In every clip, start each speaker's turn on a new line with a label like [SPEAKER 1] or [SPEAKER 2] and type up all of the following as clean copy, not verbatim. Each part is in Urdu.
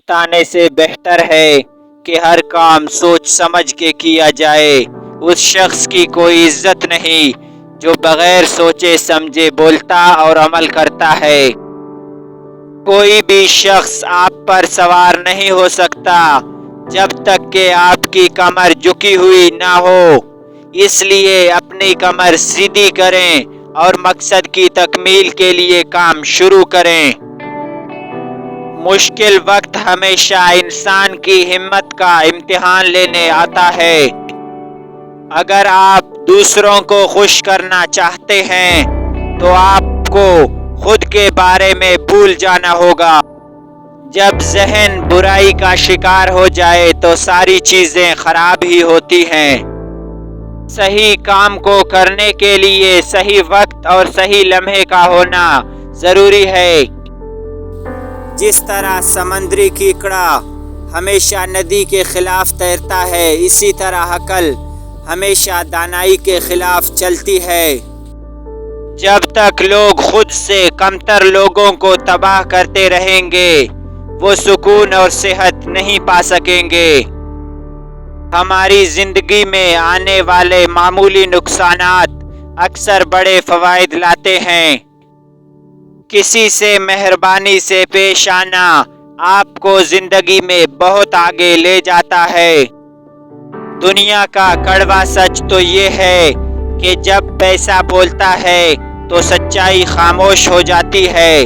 [SPEAKER 1] بتانے سے بہتر ہے کہ ہر کام سوچ سمجھ کے کیا جائے۔ اس شخص کی کوئی عزت نہیں جو بغیر سوچے سمجھے بولتا اور عمل کرتا ہے۔ کوئی بھی شخص آپ پر سوار نہیں ہو سکتا جب تک کہ آپ کی کمر جھکی ہوئی نہ ہو۔ اس لیے اپنی کمر سیدھی کریں اور مقصد کی تکمیل کے لیے کام شروع کریں۔ مشکل وقت ہمیشہ انسان کی ہمت کا امتحان لینے آتا ہے۔ اگر آپ دوسروں کو خوش کرنا چاہتے ہیں تو آپ کو خود کے بارے میں بھول جانا ہوگا۔ جب ذہن برائی کا شکار ہو جائے تو ساری چیزیں خراب ہی ہوتی ہیں۔ صحیح کام کو کرنے کے لیے صحیح وقت اور صحیح لمحے کا ہونا ضروری ہے۔ جس طرح سمندری کیکڑا ہمیشہ ندی کے خلاف تیرتا ہے، اسی طرح عقل ہمیشہ دانائی کے خلاف چلتی ہے۔ جب تک لوگ خود سے کمتر لوگوں کو تباہ کرتے رہیں گے، وہ سکون اور صحت نہیں پا سکیں گے۔ ہماری زندگی میں آنے والے معمولی نقصانات اکثر بڑے فوائد لاتے ہیں۔ کسی سے مہربانی سے پیش آنا آپ کو زندگی میں بہت آگے لے جاتا ہے۔ دنیا کا کڑوا سچ تو یہ ہے کہ جب پیسہ بولتا ہے تو سچائی خاموش ہو جاتی ہے۔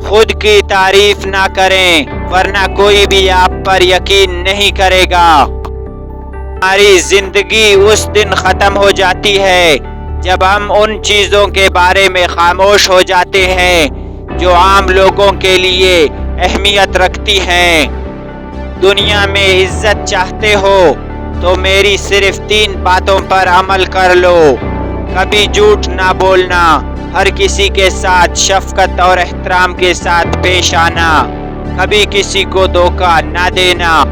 [SPEAKER 1] خود کی تعریف نہ کریں ورنہ کوئی بھی آپ پر یقین نہیں کرے گا۔ ہماری زندگی اس دن ختم ہو جاتی ہے جب ہم ان چیزوں کے بارے میں خاموش ہو جاتے ہیں جو عام لوگوں کے لیے اہمیت رکھتی ہیں۔ دنیا میں عزت چاہتے ہو تو میری صرف 3 باتوں پر عمل کر لو۔ کبھی جھوٹ نہ بولنا، ہر کسی کے ساتھ شفقت اور احترام کے ساتھ پیش آنا، کبھی کسی کو دھوکہ نہ دینا۔